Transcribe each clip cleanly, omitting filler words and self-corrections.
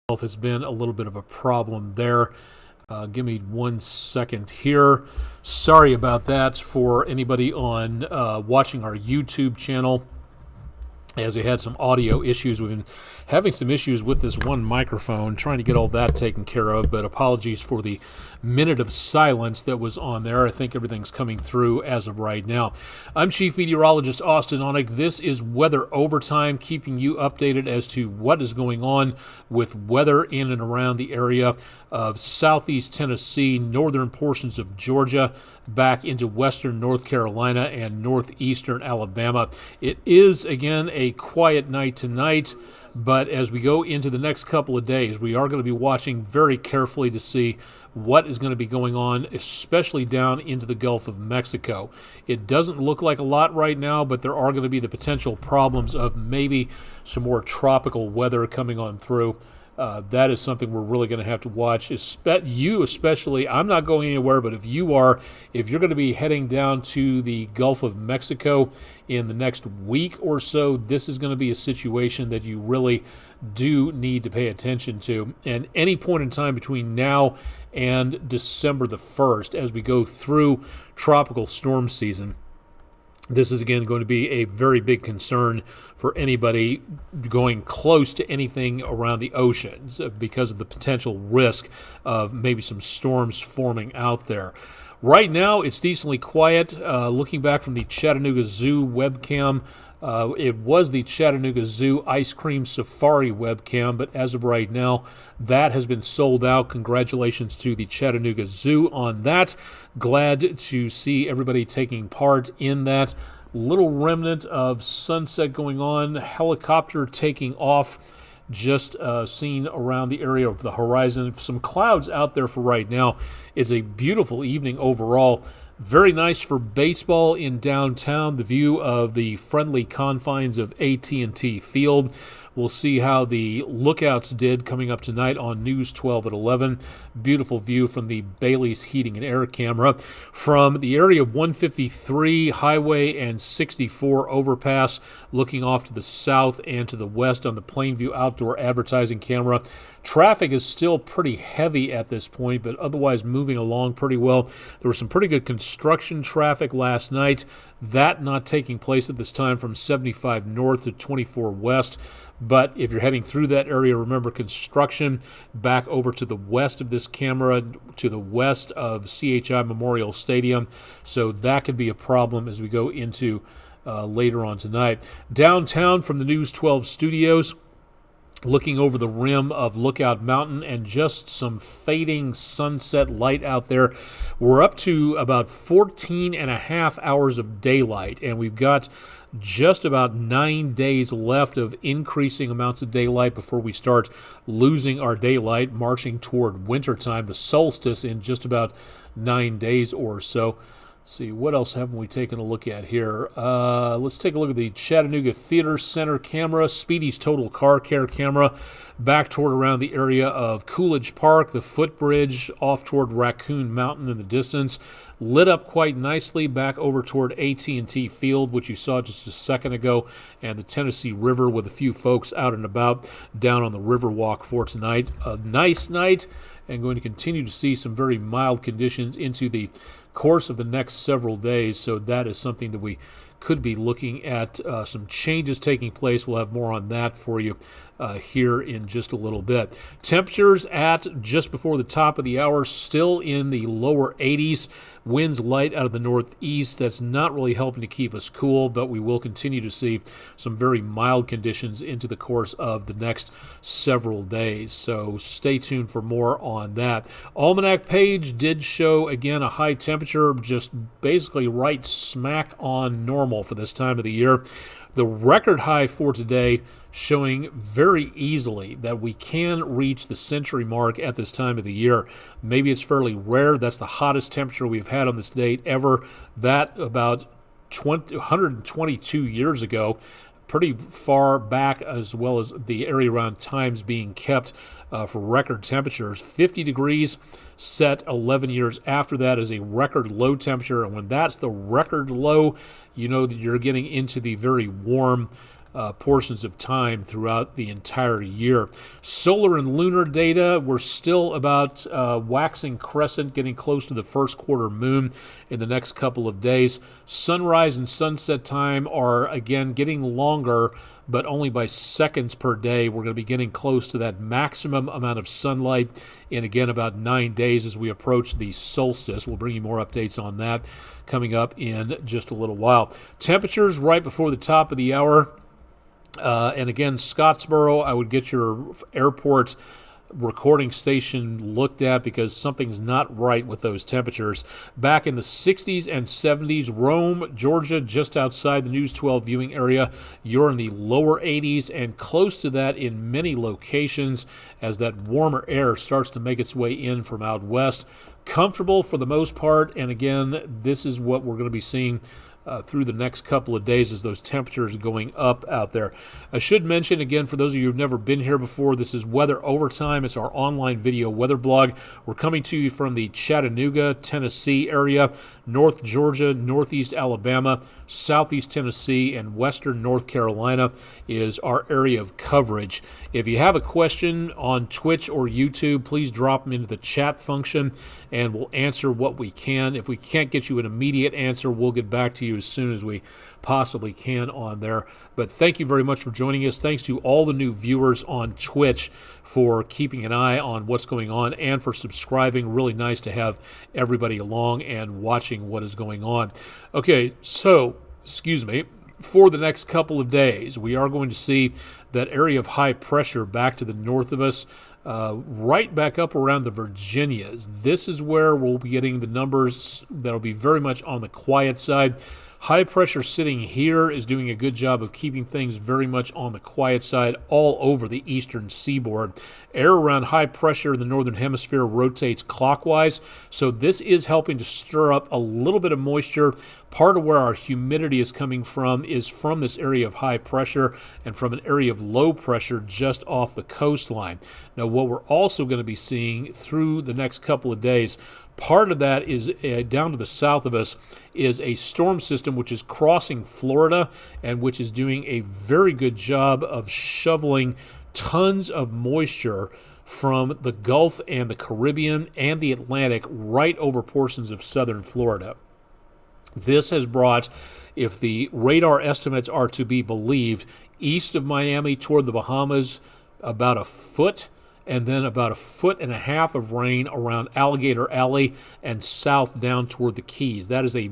has been a little bit of a problem there. Give me 1 second here. Sorry about that for anybody on watching our YouTube channel, as we had some audio issues. We've been having some issues with this one microphone, trying to get all that taken care of, but apologies for the minute of silence that was on there. I think everything's coming through as of right now. I'm Chief Meteorologist Austen Onek. This is Weather Overtime, keeping you updated as to what is going on with weather in and around the area of southeast Tennessee, northern portions of Georgia, back into western North Carolina and northeastern Alabama. It is, again, a quiet night tonight, but as we go into the next couple of days, we are going to be watching very carefully to see what is going to be going on, especially down into the Gulf of Mexico. It doesn't look like a lot right now, but there are going to be the potential problems of maybe some more tropical weather coming on through. That is something we're really going to have to watch. You especially, I'm not going anywhere, but if you're going to be heading down to the Gulf of Mexico in the next week or so, this is going to be a situation that you really do need to pay attention to. And any point in time between now and December the 1st, as we go through tropical storm season, this is, again, going to be a very big concern for anybody going close to anything around the oceans because of the potential risk of maybe some storms forming out there. Right now, it's decently quiet. Looking back from the Chattanooga Zoo webcam, it was the Chattanooga Zoo Ice Cream Safari webcam, but as of right now, that has been sold out. Congratulations to the Chattanooga Zoo on that. Glad to see everybody taking part in that. Little remnant of sunset going on, helicopter taking off, just seen around the area of the horizon. Some clouds out there for right now. It's a beautiful evening overall. Very nice for baseball in downtown. The view of the friendly confines of AT&T Field. We'll see how the Lookouts did coming up tonight on News 12 at 11. Beautiful view from the Bailey's Heating and Air camera. From the area of 153 Highway and 64 overpass, looking off to the south and to the west on the Plainview Outdoor Advertising camera. Traffic is still pretty heavy at this point, but otherwise moving along pretty well. There was some pretty good construction traffic last night. That not taking place at this time from 75 north to 24 west. But if you're heading through that area, remember construction back over to the west of this camera, to the west of CHI Memorial Stadium. So that could be a problem as we go into later on tonight. Downtown from the News 12 studios, looking over the rim of Lookout Mountain and just some fading sunset light out there. We're up to about 14 and a half hours of daylight, and we've got just about 9 days left of increasing amounts of daylight before we start losing our daylight, marching toward wintertime, the solstice in just about 9 days or so. Let's see, what else haven't we taken a look at here? Let's take a look at the Chattanooga Theater Center camera, Speedy's Total Car Care camera, back toward around the area of Coolidge Park, the footbridge off toward Raccoon Mountain in the distance, lit up quite nicely back over toward AT&T Field, which you saw just a second ago, and the Tennessee River with a few folks out and about down on the Riverwalk for tonight. A nice night, and going to continue to see some very mild conditions into the course of the next several days, so that is something that we could be looking at some changes taking place. We'll have more on that for you here in just a little bit. Temperatures at just before the top of the hour, still in the lower 80s. Winds light out of the northeast. That's not really helping to keep us cool, but we will continue to see some very mild conditions into the course of the next several days. So stay tuned for more on that. Almanac page did show, again, a high temperature, just basically right smack on normal for this time of the year. The record high for today showing very easily that we can reach the century mark at this time of the year. Maybe it's fairly rare. That's the hottest temperature we've had on this date ever. That about 122 years ago, pretty far back, as well as the area around times being kept for record temperatures. 50 degrees set 11 years after that as a record low temperature. And when that's the record low, you know that you're getting into the very warm portions of time throughout the entire year. Solar and lunar data, we're still about waxing crescent, getting close to the first quarter moon in the next couple of days. Sunrise and sunset time are again getting longer, but only by seconds per day. We're going to be getting close to that maximum amount of sunlight in, again, about 9 days as we approach the solstice. We'll bring you more updates on that coming up in just a little while. Temperatures right before the top of the hour. And again, Scottsboro, I would get your airport recording station looked at because something's not right with those temperatures. Back in the 60s and 70s, Rome, Georgia, just outside the News 12 viewing area, you're in the lower 80s and close to that in many locations as that warmer air starts to make its way in from out west. Comfortable for the most part, and again, this is what we're going to be seeing through the next couple of days as those temperatures are going up out there. I should mention, again, for those of you who've never been here before, this is Weather Overtime. It's our online video weather blog. We're coming to you from the Chattanooga, Tennessee area, North Georgia, Northeast Alabama, Southeast Tennessee, and Western North Carolina is our area of coverage. If you have a question on Twitch or YouTube, please drop them into the chat function and we'll answer what we can. If we can't get you an immediate answer, we'll get back to you as soon as we possibly can on there. But thank you very much for joining us. Thanks to all the new viewers on Twitch for keeping an eye on what's going on and for subscribing. Really nice to have everybody along and watching what is going on. Okay, so, for the next couple of days, we are going to see that area of high pressure back to the north of us, right back up around the Virginias. This is where we'll be getting the numbers that'll be very much on the quiet side. High pressure sitting here is doing a good job of keeping things very much on the quiet side all over the eastern seaboard. Air around high pressure in the northern hemisphere rotates clockwise, so this is helping to stir up a little bit of moisture. Part of where our humidity is coming from is from this area of high pressure and from an area of low pressure just off the coastline. Now, what we're also going to be seeing through the next couple of days, part of that is down to the south of us is a storm system which is crossing Florida and which is doing a very good job of shoveling tons of moisture from the Gulf and the Caribbean and the Atlantic right over portions of southern Florida. This has brought, if the radar estimates are to be believed, east of Miami toward the Bahamas about a foot, and then about 1.5 feet of rain around Alligator Alley and south down toward the Keys. That is a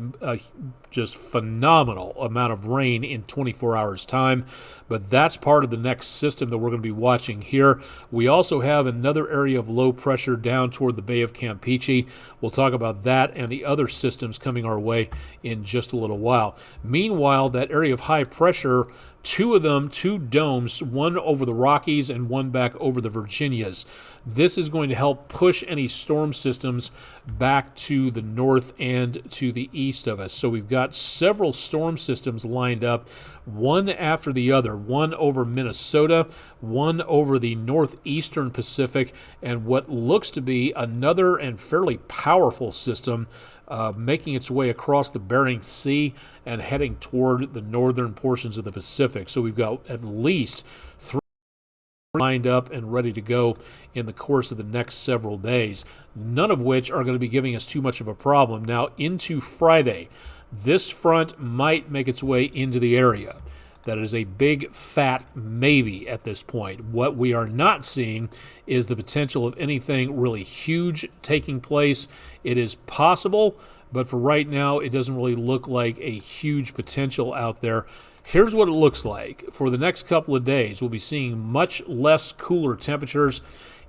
just phenomenal amount of rain in 24 hours time, but that's part of the next system that we're going to be watching here. We also have another area of low pressure down toward the Bay of Campeche. We'll talk about that and the other systems coming our way in just a little while. Meanwhile, that area of high pressure, two of them, two domes, one over the Rockies and one back over the Virginias. This is going to help push any storm systems back to the north and to the east of us. So we've got several storm systems lined up, one after the other, one over Minnesota, one over the northeastern Pacific, and what looks to be another and fairly powerful system making its way across the Bering Sea and heading toward the northern portions of the Pacific. So we've got at least three lined up and ready to go in the course of the next several days, none of which are going to be giving us too much of a problem. Now, into Friday, this front might make its way into the area. That is a big fat maybe at this point. What we are not seeing is the potential of anything really huge taking place. It is possible, but for right now, it doesn't really look like a huge potential out there. Here's what it looks like. For the next couple of days, we'll be seeing much less cooler temperatures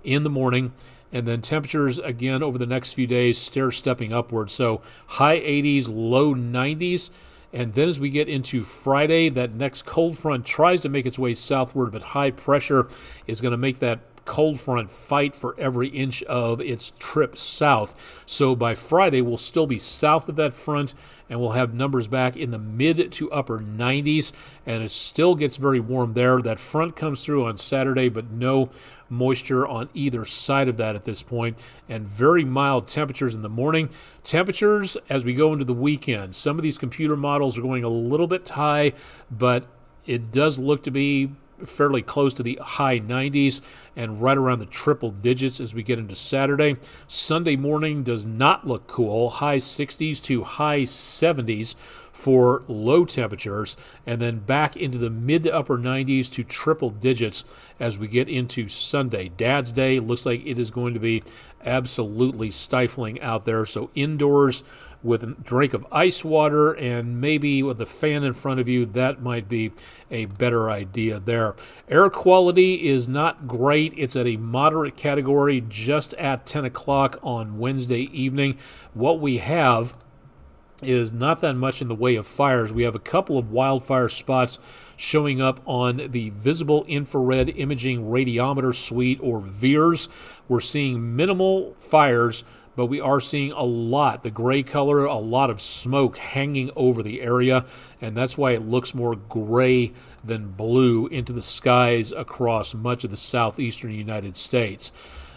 in the morning, and then temperatures again over the next few days stair-stepping upward. So high 80s, low 90s. And then as we get into Friday, that next cold front tries to make its way southward, but high pressure is going to make that cold front fight for every inch of its trip south. So by Friday, we'll still be south of that front, and we'll have numbers back in the mid to upper 90s, and it still gets very warm there. That front comes through on Saturday, but no moisture on either side of that at this point, and very mild temperatures in the morning. Temperatures as we go into the weekend, some of these computer models are going a little bit high, but it does look to be fairly close to the high 90s and right around the triple digits as we get into Saturday. Sunday morning does not look cool. High 60s to high 70s for low temperatures, and then back into the mid to upper 90s to triple digits as we get into Sunday. Dad's Day looks like it is going to be absolutely stifling out there, so indoors with a drink of ice water and maybe with a fan in front of you, that might be a better idea there. Air quality is not great. It's at a moderate category just at 10 o'clock on Wednesday evening. What we have is not that much in the way of fires. We have a couple of wildfire spots showing up on the Visible Infrared Imaging Radiometer Suite, or VIIRS. We're seeing minimal fires, but we are seeing a lot, the gray color, a lot of smoke hanging over the area, and that's why it looks more gray than blue into the skies across much of the southeastern United States.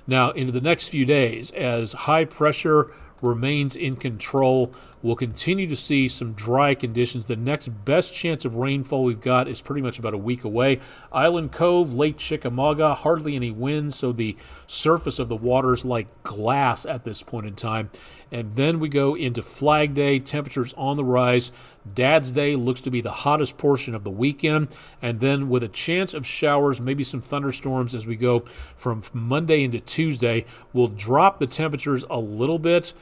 Now, into the next few days, as high pressure remains in control, we'll continue to see some dry conditions. The next best chance of rainfall we've got is pretty much about a week away. Island Cove, Lake Chickamauga, hardly any wind, so the surface of the water is like glass at this point in time. And then we go into Flag Day, temperatures on the rise. Dad's Day looks to be the hottest portion of the weekend, and then with a chance of showers, maybe some thunderstorms as we go from Monday into Tuesday. We'll drop the temperatures a little bit.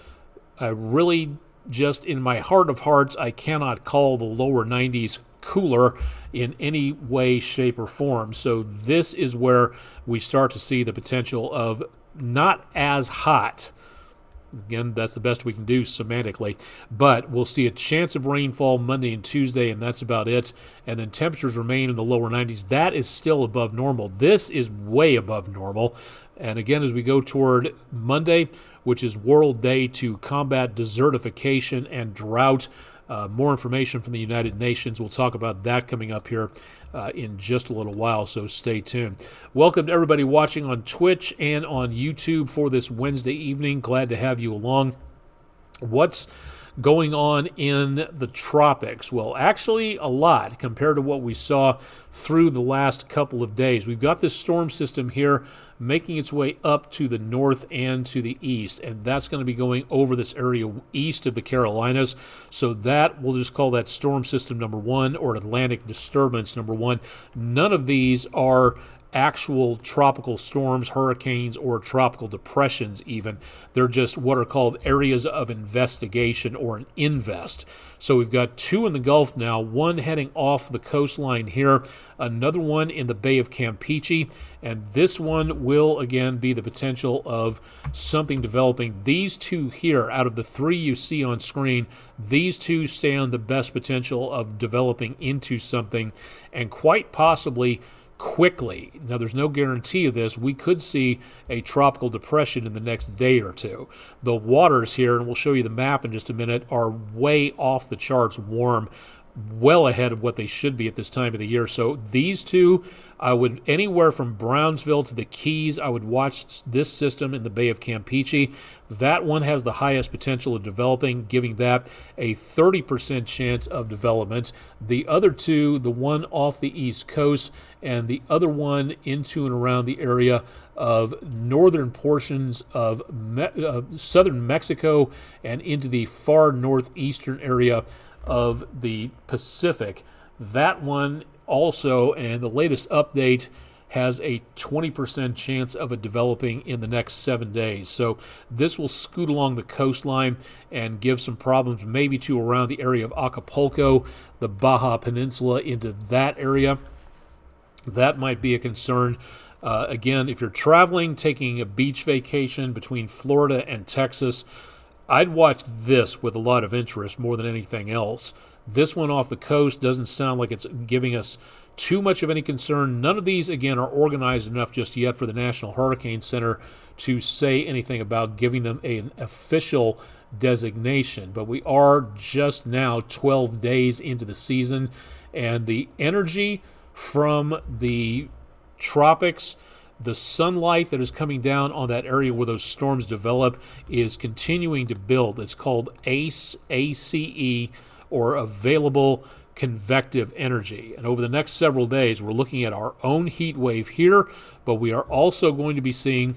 I really, just in my heart of hearts, I cannot call the lower 90s cooler in any way, shape, or form. So this is where we start to see the potential of not as hot. Again, that's the best we can do semantically, but we'll see a chance of rainfall Monday and Tuesday, and that's about it. And then temperatures remain in the lower 90s. That is still above normal. This is way above normal. And again, as we go toward Monday, which is World Day to Combat Desertification and Drought, more information from the United Nations. We'll talk about that coming up here in just a little while, so stay tuned. Welcome to everybody watching on Twitch and on YouTube for this Wednesday evening. Glad to have you along. What's going on in the tropics? Well, actually a lot compared to what we saw through the last couple of days. We've got this storm system here making its way up to the north and to the east, and that's going to be going over this area east of the Carolinas. So that, we'll just call that storm system number 1, or Atlantic disturbance number 1. None of these are actual tropical storms, hurricanes, or tropical depressions even. They're just what are called areas of investigation, or an invest. So we've got 2 in the Gulf now, 1 heading off the coastline here, another one in the Bay of Campeche, and this one will again be the potential of something developing. These 2 here, out of the 3 you see on screen, these 2 stand the best potential of developing into something, and quite possibly quickly. Now, there's no guarantee of this. We could see a tropical depression in the next day or 2. The waters here, and we'll show you the map in just a minute, are way off the charts warm, well ahead of what they should be at this time of the year. So these 2, I would, anywhere from Brownsville to the Keys, I would watch this system in the Bay of Campeche. That one has the highest potential of developing, giving that a 30% chance of development. The other 2, the one off the East Coast and the other one into and around the area of northern portions of southern Mexico and into the far northeastern area of the Pacific. That one also, and the latest update, has a 20% chance of it developing in the next 7 days. So this will scoot along the coastline and give some problems maybe to around the area of Acapulco, the Baja Peninsula, into that area. That might be a concern. Again, if you're traveling, taking a beach vacation between Florida and Texas, I'd watch this with a lot of interest more than anything else. This one off the coast doesn't sound like it's giving us too much of any concern. None of these, again, are organized enough just yet for the National Hurricane Center to say anything about giving them an official designation. But we are just now 12 days into the season, and the energy from the tropics, the sunlight that is coming down on that area where those storms develop, is continuing to build. It's called ACE, ACE, or Available convective energy. And over the next several days, we're looking at our own heat wave here, but we are also going to be seeing,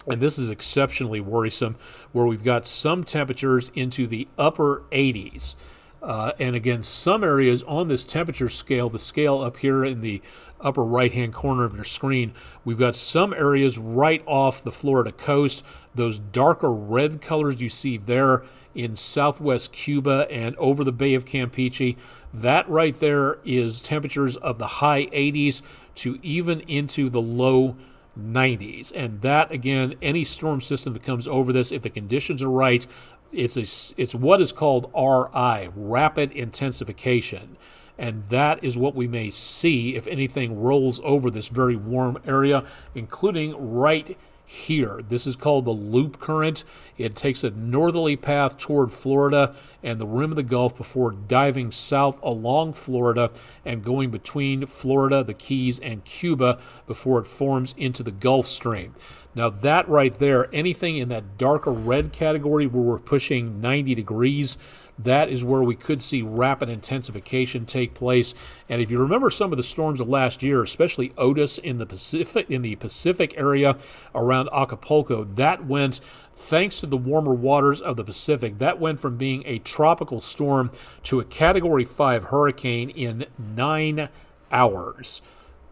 and this is exceptionally worrisome, where we've got some temperatures into the upper 80s. And again, some areas on this temperature scale, the scale up here in the upper right-hand corner of your screen, we've got some areas right off the Florida coast. Those darker red colors you see there in southwest Cuba and over the Bay of Campeche, that right there is temperatures of the high 80s to even into the low 90s. And that, again, any storm system that comes over this, if the conditions are right, it's what is called RI, rapid intensification. And that is what we may see if anything rolls over this very warm area, including right here. This is called the loop current. It takes a northerly path toward Florida and the rim of the Gulf before diving south along Florida and going between Florida, the Keys, and Cuba before it forms into the Gulf Stream. Now that right there, anything in that darker red category where we're pushing 90 degrees, that is where we could see rapid intensification take place. And if you remember some of the storms of last year, especially Otis in the Pacific area around Acapulco, that went, thanks to the warmer waters of the Pacific, that went from being a tropical storm to a Category 5 hurricane in 9 hours.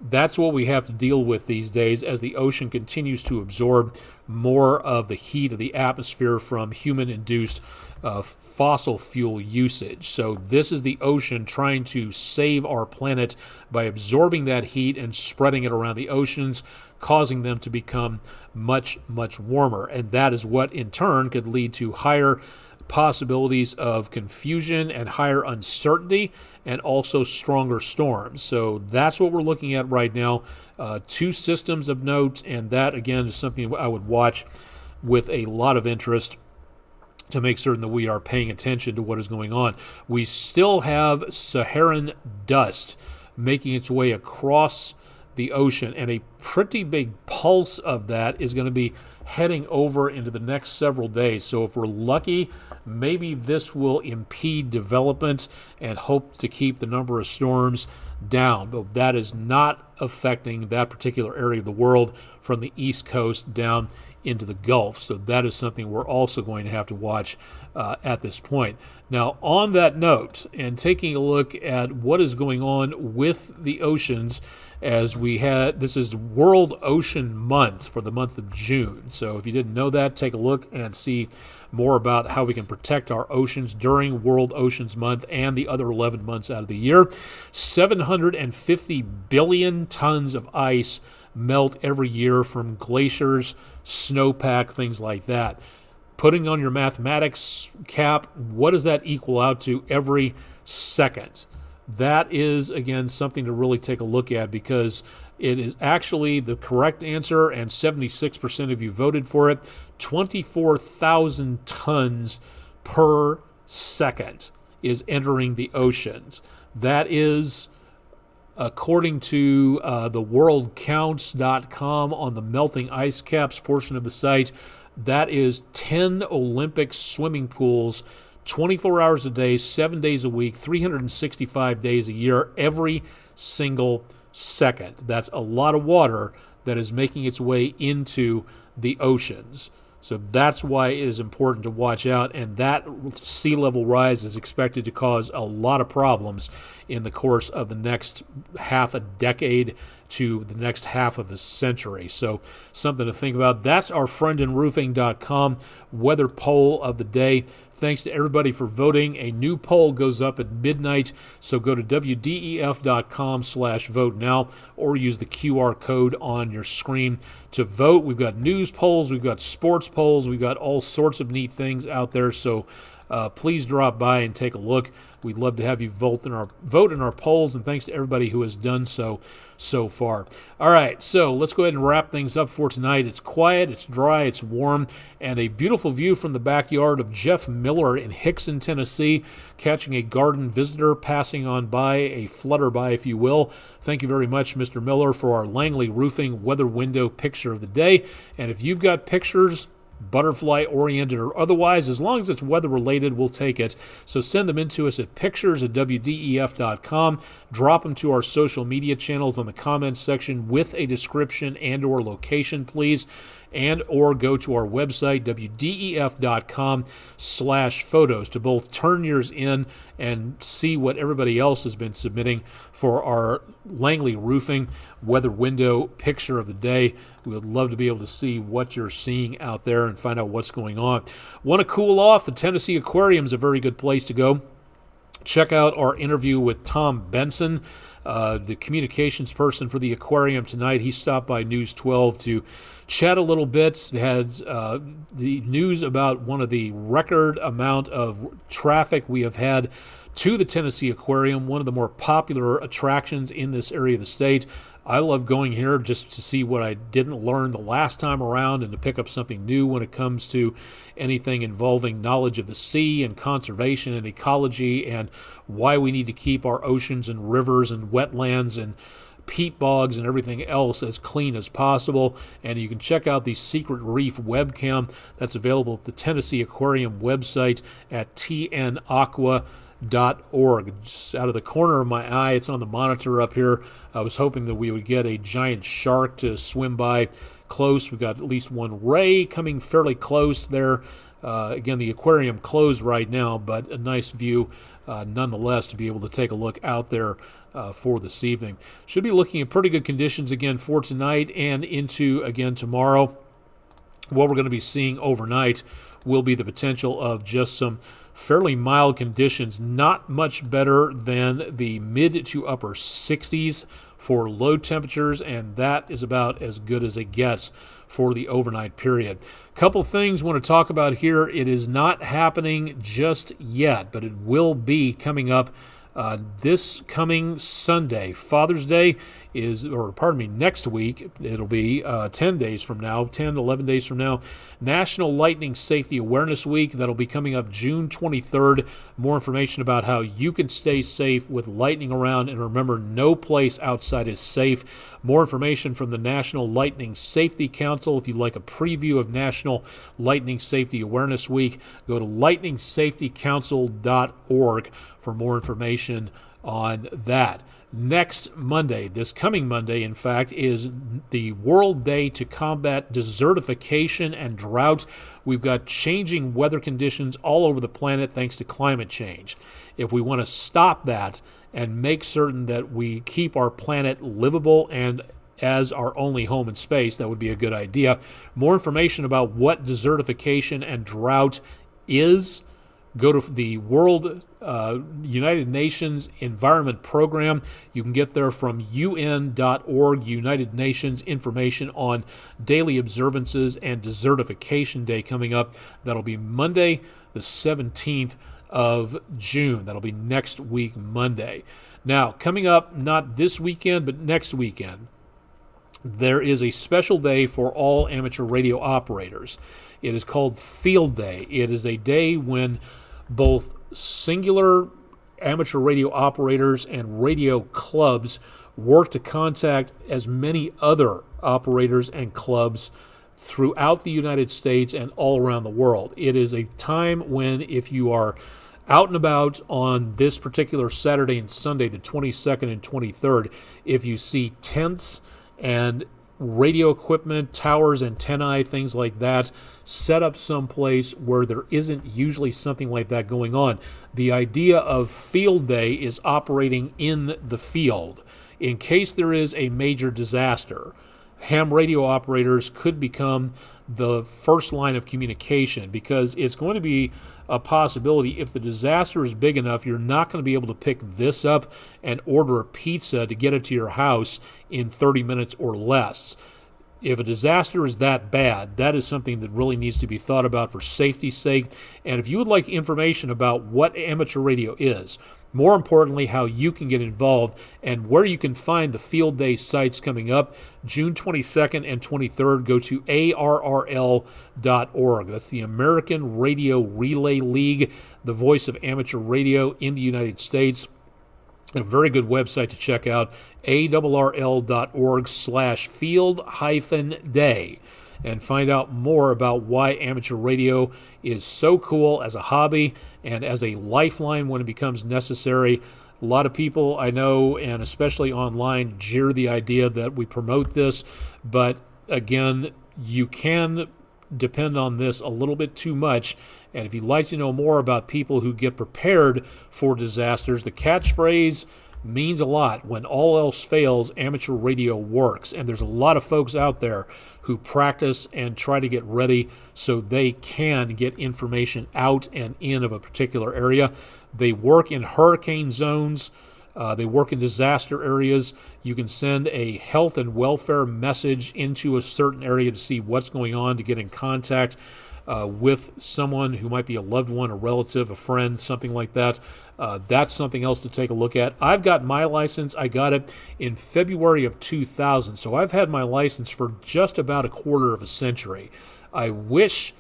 That's what we have to deal with these days as the ocean continues to absorb more of the heat of the atmosphere from human-induced fossil fuel usage. So this is the ocean trying to save our planet by absorbing that heat and spreading it around the oceans, causing them to become much, much warmer. And that is what, in turn, could lead to higher possibilities of confusion and higher uncertainty, and also stronger storms. So that's what we're looking at right now. Two systems of note, and that, again, is something I would watch with a lot of interest to make certain that we are paying attention to what is going on. We still have Saharan dust making its way across the ocean, and a pretty big pulse of that is going to be heading over into the next several days. So if we're lucky, maybe this will impede development and hope to keep the number of storms down. But that is not affecting that particular area of the world from the East Coast down into the Gulf. So that is something we're also going to have to watch at this point. Now, on that note, and taking a look at what is going on with the oceans, as we had, this is World Ocean Month for the month of June. So if you didn't know that, take a look and see more about how we can protect our oceans during World Oceans Month and the other 11 months out of the year. 750 billion tons of ice melt every year from glaciers, snowpack, things like that. Putting on your mathematics cap, what does that equal out to every second? That is, again, something to really take a look at, because it is actually the correct answer, and 76% of you voted for it. 24,000 tons per second is entering the oceans. That is, according to the worldcounts.com on the melting ice caps portion of the site, that is 10 Olympic swimming pools, 24 hours a day, 7 days a week, 365 days a year, every single second. That's a lot of water that is making its way into the oceans. So that's why it is important to watch out, and that sea level rise is expected to cause a lot of problems in the course of the next half a decade to the next half of a century. So something to think about. That's our friendinroofing.com weather poll of the day. Thanks to everybody for voting. A new poll goes up at midnight, so go to wdef.com/vote now, or use the QR code on your screen to vote. We've got news polls, we've got sports polls, we've got all sorts of neat things out there, so please drop by and take a look. We'd love to have you vote in our polls, and thanks to everybody who has done so far. All right, so let's go ahead and wrap things up for tonight. It's quiet, it's dry, it's warm, and a beautiful view from the backyard of Jeff Miller in Hickson, Tennessee, catching a garden visitor passing on by, a flutter by, if you will. Thank you very much, Mr. Miller, for our Langley Roofing weather window picture of the day. And if you've got pictures butterfly oriented or otherwise. As long as it's weather related, we'll take it. So send them in to us at pictures@wdef.com. Drop them to our social media channels on the comments section with a description and or location, please. And or go to our website, wdef.com/photos, to both turn yours in and see what everybody else has been submitting for our Langley Roofing weather window picture of the day. We would love to be able to see what you're seeing out there and find out what's going on. Want to cool off? The Tennessee Aquarium is a very good place to go. Check out our interview with Tom Benson, the communications person for the aquarium tonight. He stopped by News 12 to chat a little bit. Had the news about one of the record amount of traffic we have had to the Tennessee Aquarium, one of the more popular attractions in this area of the state. I love going here just to see what I didn't learn the last time around and to pick up something new when it comes to anything involving knowledge of the sea and conservation and ecology and why we need to keep our oceans and rivers and wetlands and peat bogs and everything else as clean as possible. And you can check out the Secret Reef webcam that's available at the Tennessee Aquarium website at tnaqua.org. Just out of the corner of my eye, it's on the monitor up here. I was hoping that we would get a giant shark to swim by close. We've got at least one ray coming fairly close there. Again, the aquarium closed right now, but a nice view nonetheless to be able to take a look out there for this evening. Should be looking at pretty good conditions again for tonight and into again tomorrow. What we're going to be seeing overnight will be the potential of just some fairly mild conditions, not much better than the mid to upper 60s for low temperatures, and that is about as good as it gets for the overnight period. Couple things I want to talk about here. It is not happening just yet, but it will be coming up this coming Sunday. Father's Day next week. It'll be 10 days from now, 10, 11 days from now. National Lightning Safety Awareness Week. That'll be coming up June 23rd. More information about how you can stay safe with lightning around. And remember, no place outside is safe. More information from the National Lightning Safety Council. If you'd like a preview of National Lightning Safety Awareness Week, go to lightningsafetycouncil.org for more information on that. Next Monday, this coming Monday, in fact, is the World Day to Combat Desertification and Drought. We've got changing weather conditions all over the planet thanks to climate change. If we want to stop that and make certain that we keep our planet livable and as our only home in space, that would be a good idea. More information about what desertification and drought is, go to the World United Nations Environment Program. You can get there from UN.org, United Nations, information on daily observances and Desertification Day coming up. That'll be Monday, the 17th of June. That'll be next week, Monday. Now, coming up, not this weekend, but next weekend, there is a special day for all amateur radio operators. It is called Field Day. It is a day when both singular amateur radio operators and radio clubs work to contact as many other operators and clubs throughout the United States and all around the world. It is a time when, if you are out and about on this particular Saturday and Sunday, the 22nd and 23rd, if you see tents and radio equipment, towers, antennae, things like that, set up someplace where there isn't usually something like that going on. The idea of Field Day is operating in the field. In case there is a major disaster, ham radio operators could become the first line of communication, because it's going to be a possibility, if the disaster is big enough, you're not going to be able to pick this up and order a pizza to get it to your house in 30 minutes or less. If a disaster is that bad, that is something that really needs to be thought about for safety's sake. And if you would like information about what amateur radio is, more importantly, how you can get involved and where you can find the Field Day sites coming up, June 22nd and 23rd, go to ARRL.org. That's the American Radio Relay League, the voice of amateur radio in the United States. A very good website to check out, ARRL.org/field-day. and find out more about why amateur radio is so cool as a hobby and as a lifeline when it becomes necessary. A lot of people I know, and especially online, jeer the idea that we promote this, but again, you can depend on this a little bit too much. And if you'd like to know more about people who get prepared for disasters, the catchphrase means a lot. When all else fails, amateur radio works. And there's a lot of folks out there who practice and try to get ready so they can get information out and in of a particular area. They work in hurricane zones. They work in disaster areas. You can send a health and welfare message into a certain area to see what's going on, to get in contact with someone who might be a loved one, a relative, a friend, something like that. That's something else to take a look at. I've got my license. I got it in February of 2000, so I've had my license for just about a quarter of a century. I wish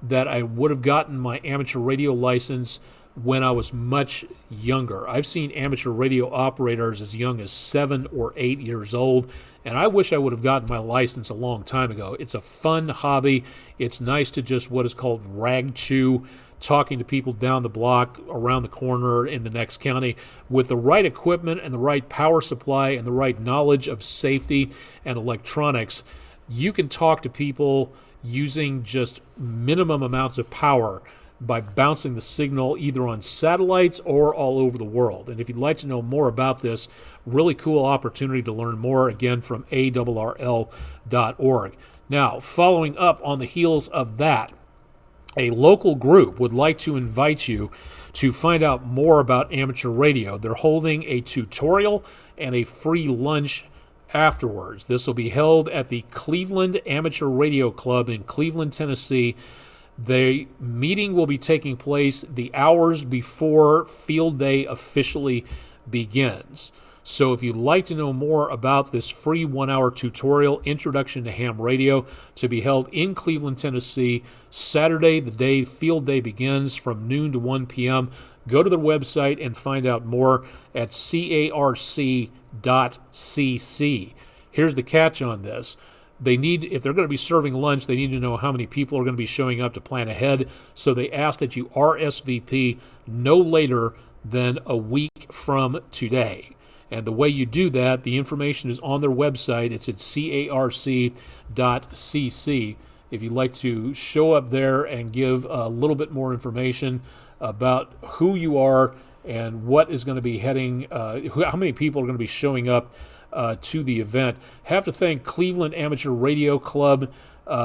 that I would have gotten my amateur radio license when I was much younger. I've seen amateur radio operators as young as 7 or 8 years old, and I wish I would have gotten my license a long time ago. It's a fun hobby. It's nice to just what is called rag chew, talking to people down the block, around the corner, in the next county. With the right equipment and the right power supply and the right knowledge of safety and electronics, you can talk to people using just minimum amounts of power by bouncing the signal either on satellites or all over the world. And if you'd like to know more about this, really cool opportunity to learn more, again, from ARRL.org. Now, following up on the heels of that, a local group would like to invite you to find out more about amateur radio. They're holding a tutorial and a free lunch afterwards. This will be held at the Cleveland Amateur Radio Club in Cleveland, Tennessee. The meeting will be taking place the hours before field day officially begins. So if you'd like to know more about this free 1-hour tutorial, Introduction to Ham Radio, to be held in Cleveland, Tennessee, Saturday, the day field day begins from noon to 1 p.m., go to their website and find out more at carc.cc. Here's the catch on this. They need, if they're going to be serving lunch, they need to know how many people are going to be showing up to plan ahead. So they ask that you RSVP no later than a week from today. And the way you do that, the information is on their website. It's at carc.cc. If you'd like to show up there and give a little bit more information about who you are and what is going to be heading, how many people are going to be showing up to the event. Have to thank Cleveland Amateur Radio Club.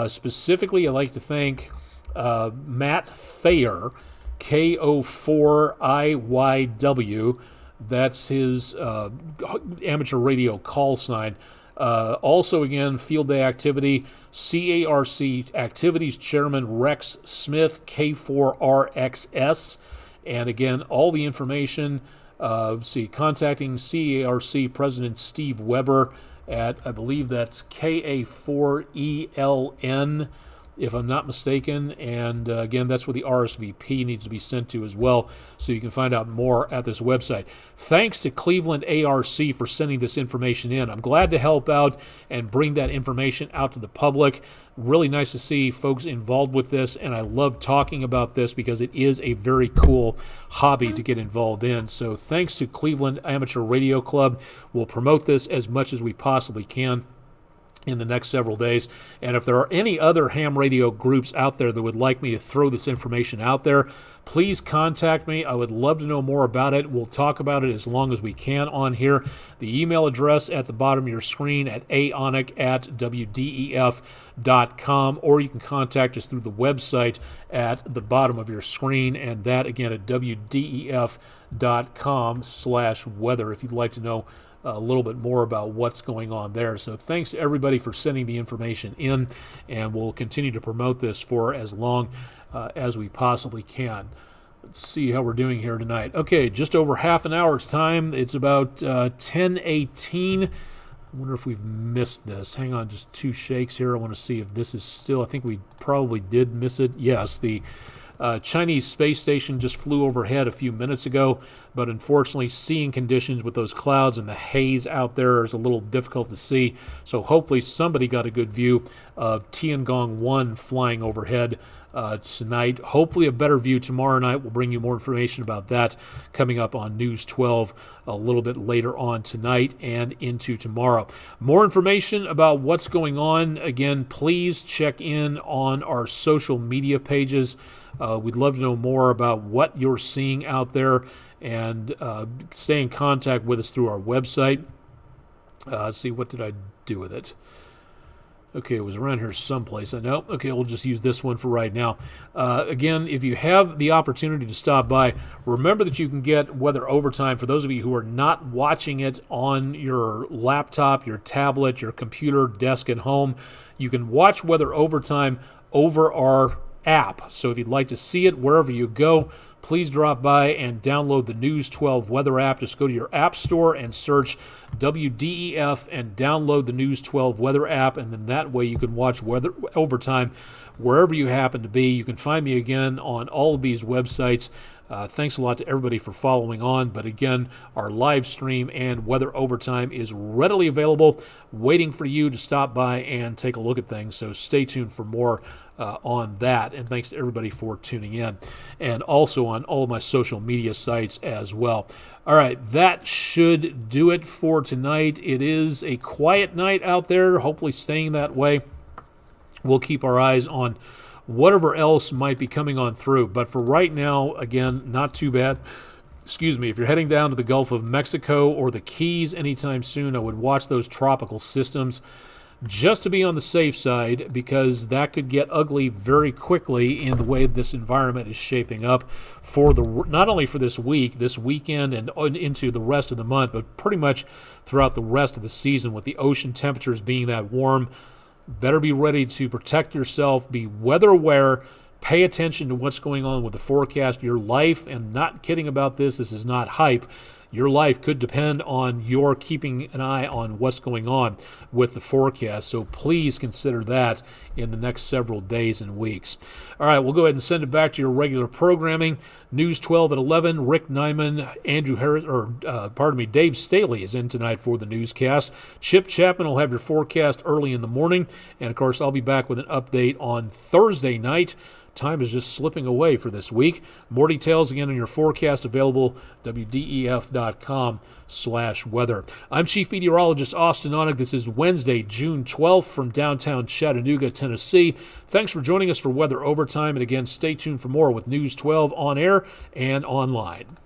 Specifically, I'd like to thank Matt Thayer, K04IYW. That's his amateur radio call sign. Also, again, field day activity, CARC Activities Chairman Rex Smith, K4RXS. And again, all the information, contacting CARC President Steve Weber at, I believe that's KA4ELN, if I'm not mistaken. And again, that's where the RSVP needs to be sent to as well, so you can find out more at this website. Thanks to Cleveland ARC for sending this information in. I'm glad to help out and bring that information out to the public. Really nice to see folks involved with this, and I love talking about this because it is a very cool hobby to get involved in. So thanks to Cleveland Amateur Radio Club. We'll promote this as much as we possibly can in the next several days. And if there are any other ham radio groups out there that would like me to throw this information out there, please contact me. I would love to know more about it. We'll talk about it as long as we can on here. The email address at the bottom of your screen at aonek@wdef.com, or you can contact us through the website at the bottom of your screen, and that again at wdef.com/weather if you'd like to know a little bit more about what's going on there. So thanks to everybody for sending the information in, and we'll continue to promote this for as long as we possibly can. Let's see how we're doing here tonight. Okay, just over half an hour's time. It's about 10:18. I wonder if we've missed this. Hang on, just two shakes here. I want to see if this is still, I think we probably did miss it. Yes, the Chinese space station just flew overhead a few minutes ago, but unfortunately seeing conditions with those clouds and the haze out there is a little difficult to see. So hopefully somebody got a good view of Tiangong 1 flying overhead tonight. Hopefully a better view tomorrow night. We'll bring you more information about that coming up on News 12 a little bit later on tonight and into tomorrow. More information about what's going on, again, please check in on our social media pages. We'd love to know more about what you're seeing out there, and stay in contact with us through our website. Let's see, what did I do with it? Okay, it was around here someplace. I know. Okay, we'll just use this one for right now. Again, if you have the opportunity to stop by, remember that you can get Weather Overtime. For those of you who are not watching it on your laptop, your tablet, your computer, desk at home, you can watch Weather Overtime over our app. So if you'd like to see it wherever you go, please drop by and download the News 12 weather app. Just go to your app store and search WDEF and download the News 12 weather app, and then that way you can watch Weather Overtime wherever you happen to be. You can find me again on all of these websites. Thanks a lot to everybody for following on. But again, our live stream and Weather Overtime is readily available, waiting for you to stop by and take a look at things. So stay tuned for more on that. And thanks to everybody for tuning in. And also on all of my social media sites as well. All right, that should do it for tonight. It is a quiet night out there, hopefully staying that way. We'll keep our eyes on whatever else might be coming on through. But for right now, again, not too bad. Excuse me, if you're heading down to the Gulf of Mexico or the Keys anytime soon, I would watch those tropical systems just to be on the safe side, because that could get ugly very quickly in the way this environment is shaping up for not only for this week, this weekend, and into the rest of the month, but pretty much throughout the rest of the season, with the ocean temperatures being that warm. Better be ready to protect yourself, be weather aware, pay attention to what's going on with the forecast. Your life, and not kidding about this is not hype, your life could depend on your keeping an eye on what's going on with the forecast. So please consider that in the next several days and weeks. All right, we'll go ahead and send it back to your regular programming. News 12 at 11. Rick Nyman, Dave Staley is in tonight for the newscast. Chip Chapman will have your forecast early in the morning. And, of course, I'll be back with an update on Thursday night. Time is just slipping away for this week. More details again on your forecast available, WDEF.com/weather. I'm Chief Meteorologist Austen Onek. This is Wednesday, June 12th from downtown Chattanooga, Tennessee. Thanks for joining us for Weather Overtime. And again, stay tuned for more with News 12 on air and online.